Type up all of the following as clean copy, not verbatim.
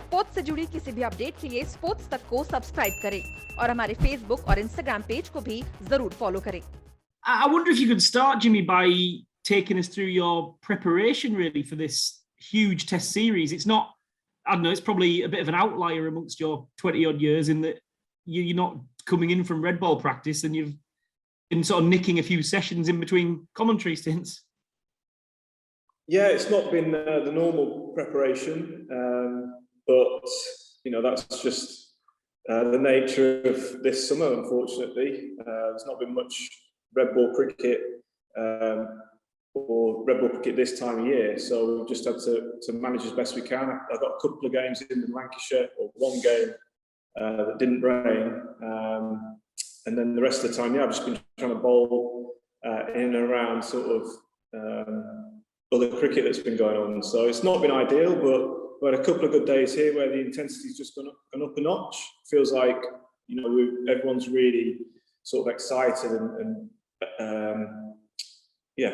Sports से जुड़ी किसी भी अपडेट के लिए स्पोर्ट्स तक को सब्सक्राइब करें और हमारे फेसबुक और इंस्टाग्राम पेज को भी जरूर फॉलो करें। I wonder if you could start, Jimmy, by taking us through your preparation really for this huge test series. It's not, I don't know, it's probably a bit of an outlier amongst your 20 odd years in that you're not coming in from red ball practice and you've been sort of nicking a few sessions in between commentary stints. Yeah, it's not been the normal preparation, but that's just the nature of this summer. Unfortunately, there's not been much red ball cricket or red ball cricket this time of year, so we've just had to manage as best we can. I've got a couple of games in Lancashire, or one game that didn't rain, and then the rest of the time, I've just been trying to bowl in and around sort of other cricket that's been going on. So it's not been ideal, but we had a couple of good days here where the intensity's just gone up a notch. Feels like everyone's really sort of excited and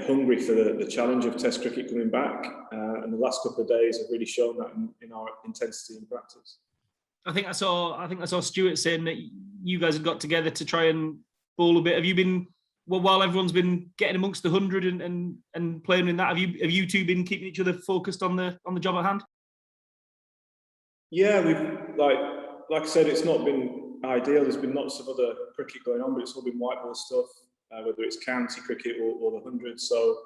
hungry for the challenge of Test cricket coming back, and the last couple of days have really shown that in our intensity in practice. I think I saw Stuart saying that you guys have got together to try and bowl a bit. Have you been, while everyone's been getting amongst the 100 and playing in that, have you two been keeping each other focused on the job at hand? Yeah, we've like I said, it's not been ideal. There's been lots of other cricket going on, but it's all been white ball stuff, whether it's county cricket or the 100. So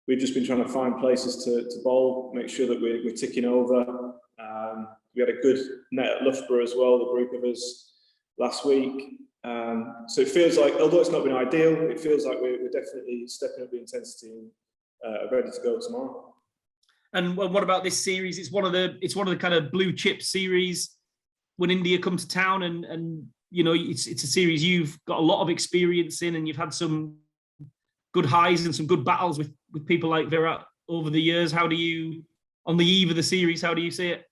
we've just been trying to find places to bowl, make sure that we're ticking over. We had a good net at Loughborough as well, the group of us last week. So it feels like, although it's not been ideal, it feels like we're definitely stepping up the intensity and ready to go tomorrow. And what about this series? It's one of the kind of blue chip series. When India come to town, and it's a series you've got a lot of experience in, and you've had some good highs and some good battles with people like Virat over the years. How do you, on the eve of the series, how do you see it?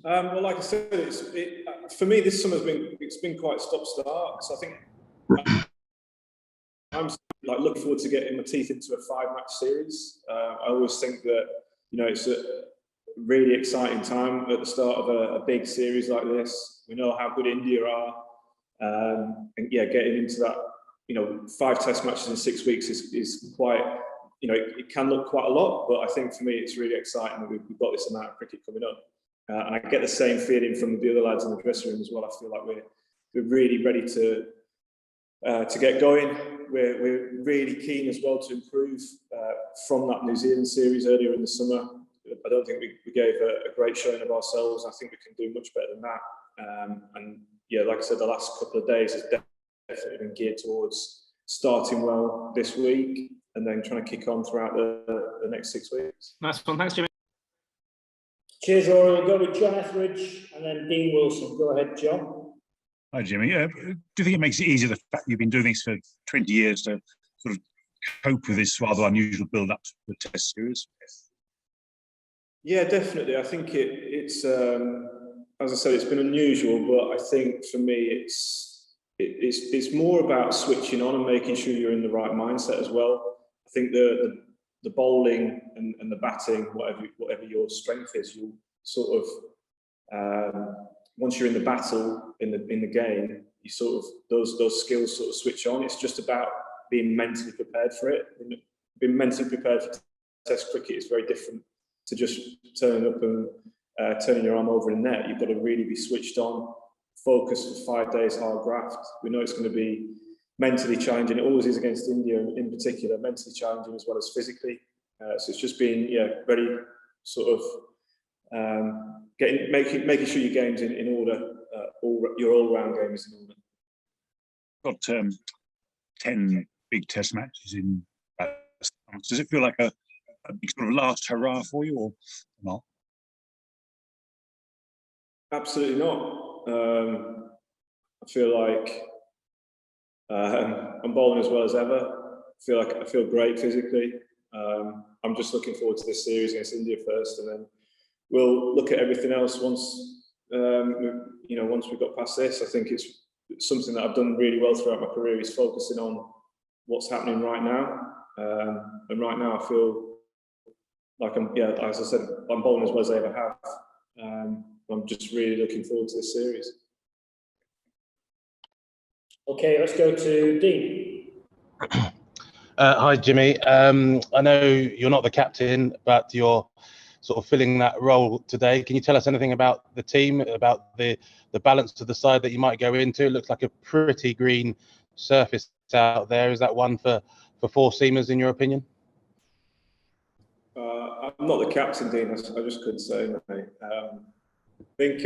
Well, like I said, for me this summer's been quite stop-start. So I think I'm looking forward to getting my teeth into a 5-match series. I always think that it's a really exciting time at the start of a big series like this. We know how good India are, and getting into that 5 test matches in 6 weeks is quite, it can look quite a lot, but I think for me it's really exciting that we've got this amount of cricket coming up. And I get the same feeling from the other lads in the dressing room as well. I feel like we're really ready to get going. We're really keen as well to improve from that New Zealand series earlier in the summer. I don't think we gave a great showing of ourselves. I think we can do much better than that. And like I said, the last couple of days has definitely been geared towards starting well this week and then trying to kick on throughout the next 6 weeks. Nice one. Thanks, Jimmy. Cheers, Rory. We'll go with John Etheridge and then Dean Wilson. Go ahead, John. Hi, Jimmy. Do you think it makes it easier, the fact you've been doing this for 20 years, to sort of cope with this rather unusual build-up to the Test series? Yeah, definitely. I think it's as I said, it's been unusual, but I think for me it's more about switching on and making sure you're in the right mindset as well. I think the bowling and the batting, whatever your strength is, you'll sort of once you're in the battle in the game, you sort of those skills sort of switch on. It's just about being mentally prepared for it. Being mentally prepared for Test cricket is very different to just turning up and turning your arm over in net. You've got to really be switched on, focused for 5 days, hard graft. We know it's going to be mentally challenging. It always is against India in particular, mentally challenging as well as physically. So it's just being very sort of making sure your game's in order, your all-round game is in order. Got 10 big Test matches in. Does it feel like a big sort of last hurrah for you, or not? Absolutely not. I feel like I'm bowling as well as ever. I feel great physically. I'm just looking forward to this series against India first, and then we'll look at everything else once we've got past this. I think it's something that I've done really well throughout my career, is focusing on what's happening right now. And right now I feel as I said, I'm bowling as well as I ever have. I'm just really looking forward to this series. Okay, let's go to Dean. Hi, Jimmy. I know you're not the captain, but you're sort of filling that role today. Can you tell us anything about the team, about the balance of the side that you might go into? It looks like a pretty green surface out there. Is that one for four seamers, in your opinion? I'm not the captain, Dean. I just couldn't say, mate. I think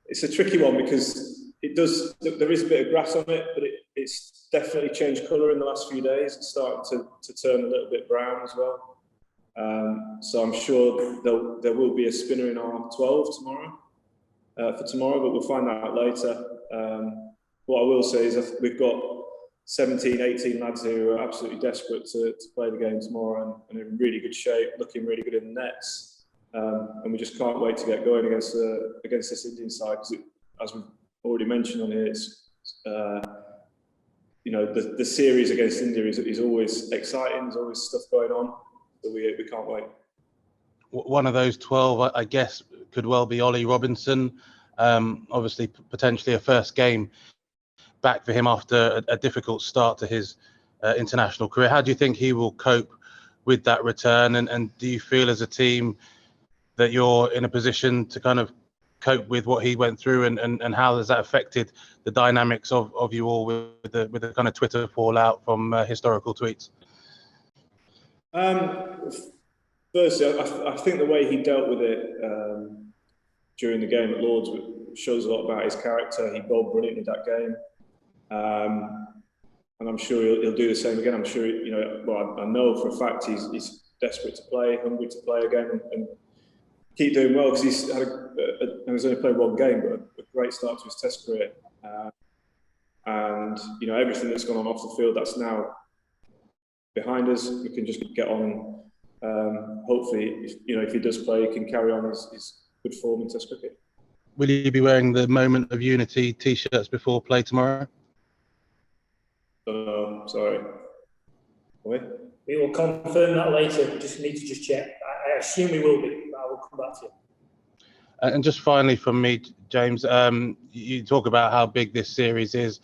it's a tricky one because there is a bit of grass on it, but it's definitely changed colour in the last few days. It's starting to turn a little bit brown as well. So I'm sure there will be a spinner in our 12 tomorrow, but we'll find that out later. What I will say is we've got 17, 18 lads who are absolutely desperate to play the game tomorrow and in really good shape, looking really good in the nets. And we just can't wait to get going against this Indian side because, as we've already mentioned on here, it's the series against India is always exciting. There's always stuff going on, so we can't wait. One of those 12, I guess, could well be Ollie Robinson. Obviously, potentially a first game back for him after a difficult start to his international career. How do you think he will cope with that return? And do you feel as a team that you're in a position to kind of cope with what he went through, and how has that affected the dynamics of you all with the kind of Twitter fallout from historical tweets? Firstly, I think the way he dealt with it during the game at Lords shows a lot about his character. He bowled brilliantly that game, and I'm sure he'll do the same again. I'm sure, I know for a fact he's desperate to play, hungry to play again, and keep doing well because he's only played one game, but a great start to his Test career. And everything that's gone on off the field, that's now behind us. We can just get on. Hopefully, if he does play, he can carry on his good form in Test cricket. Will you be wearing the Moment of Unity T-shirts before play tomorrow? Sorry. We will confirm that later. We just need to check. I assume we will be, but I will come back to you. And just finally from me, James, you talk about how big this series is.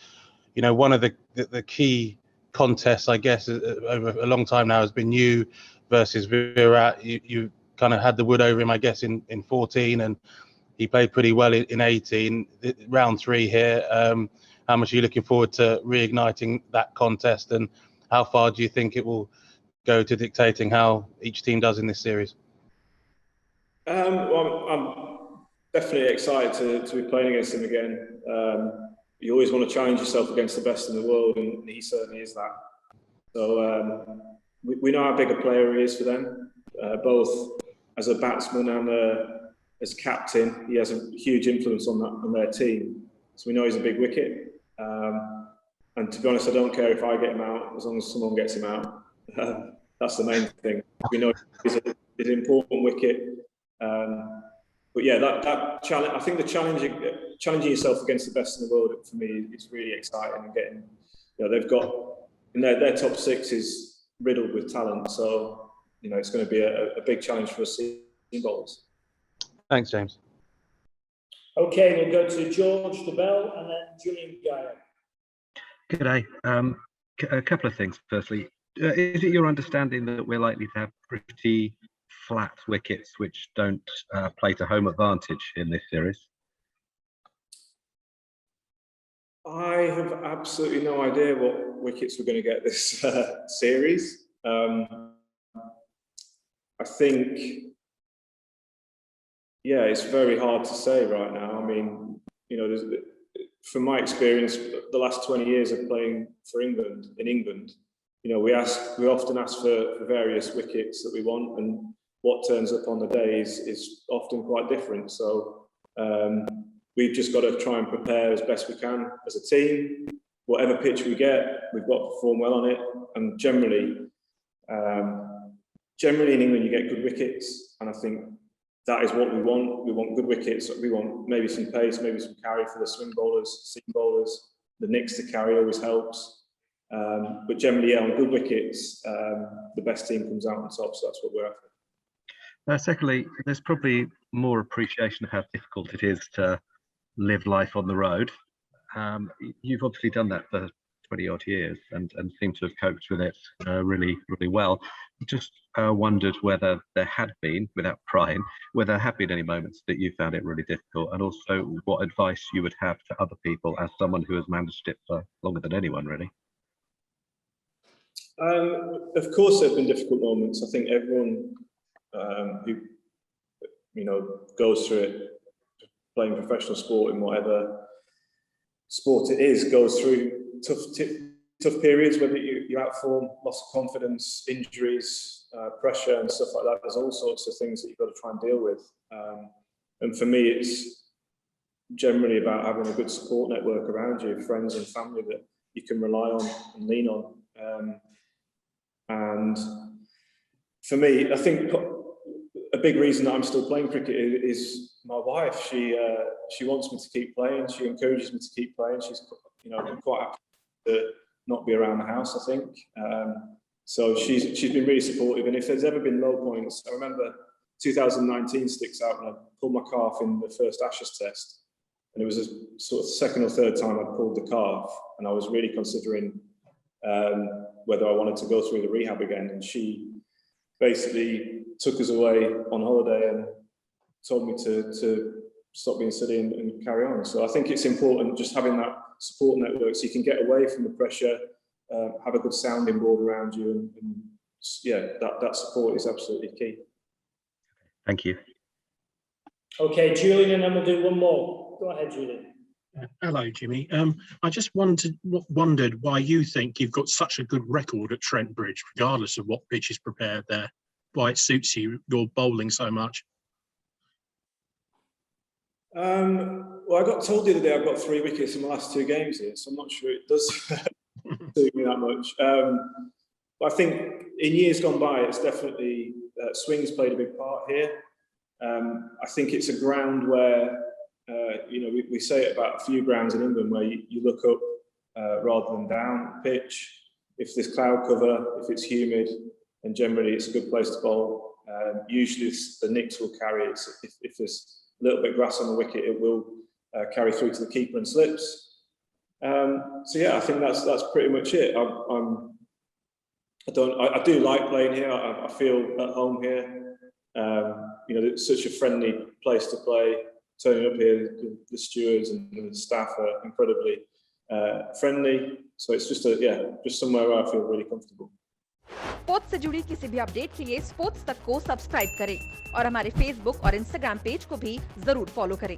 One of the key contests, I guess, over a long time now has been you versus Virat. You kind of had the wood over him, I guess, in 14, and he played pretty well in 18. Round 3 here. How much are you looking forward to reigniting that contest, and how far do you think it will go to dictating how each team does in this series? Well, I'm definitely excited to be playing against him again. You always want to challenge yourself against the best in the world, and he certainly is that. So we know how big a player he is for them, both as a batsman and as captain. He has a huge influence on their team. So we know he's a big wicket. And to be honest, I don't care if I get him out, as long as someone gets him out. That's the main thing. We know he's an important wicket. But yeah, that challenge. I think the challenging yourself against the best in the world, for me, is really exciting. And getting, they've got in their top 6 is riddled with talent. So it's going to be a big challenge for us seam bowlers. Thanks, James. Okay, we'll go to George DeBell and then Julian Geyer. G'day. A couple of things. Firstly, is it your understanding that we're likely to have pretty flat wickets which don't play to home advantage in this series? I have absolutely no idea what wickets we're going to get this series. I think, it's very hard to say right now. I mean, from my experience, the last 20 years of playing for England, we often ask for various wickets that we want, and what turns up on the day is often quite different. So we've just got to try and prepare as best we can as a team. Whatever pitch we get, we've got to perform well on it. And generally in England, you get good wickets, and I think that is what we want. We want good wickets. We want maybe some pace, maybe some carry for the swing bowlers, seam bowlers. The nicks to carry always helps. But generally, on good wickets, the best team comes out on top. So that's what we're after. Secondly, there's probably more appreciation of how difficult it is to live life on the road. You've obviously done that for 20 odd years and seem to have coped with it really well. Just wondered whether there had been, without prying, whether there have been any moments that you found it really difficult, and also what advice you would have to other people as someone who has managed it for longer than anyone, really. Of course, there have been difficult moments. I think everyone who goes through it, playing professional sport in whatever sport it is, goes through tough periods, whether you outform, loss of confidence, injuries, pressure and stuff like that. There's all sorts of things that you've got to try and deal with. And for me, it's generally about having a good support network around you, friends and family that you can rely on and lean on. And for me, I think a big reason that I'm still playing cricket is my wife. She wants me to keep playing. She encourages me to keep playing. She's quite happy to not be around the house, I think. So she's been really supportive. And if there's ever been low points, I remember 2019 sticks out when I pulled my calf in the first Ashes test. And it was a sort of second or third time I pulled the calf, and I was really considering whether I wanted to go through the rehab again. And she basically took us away on holiday and told me to stop being silly and carry on. So I think it's important just having that support network so you can get away from the pressure, have a good sounding board around you, and yeah, that support is absolutely key. Thank you. Okay, Julian, and then we'll do one more. Go ahead, Julian. Hello, Jimmy. I just wondered why you think you've got such a good record at Trent Bridge, regardless of what pitch is prepared there. Why it suits you, your bowling so much. Well, I got told the other day I've got 3 wickets in the last 2 games here, so I'm not sure it does suit me that much. But I think in years gone by, it's definitely swing's played a big part here. I think it's a ground where we say it about a few grounds in England where you look up rather than down the pitch. If there's cloud cover, if it's humid, and generally it's a good place to bowl. Usually the nicks will carry it. If there's a little bit of grass on the wicket, it will carry through to the keeper and slips. So yeah, I think that's pretty much it. I do like playing here. I feel at home here. It's such a friendly place to play. Turning up here, the stewards and the staff are incredibly friendly. So it's just somewhere where I feel really comfortable. Sports से जुड़ी किसी भी update के लिए sports तक को subscribe करें और हमारे फेसबुक और इंस्टाग्राम पेज को भी जरूर फॉलो करें।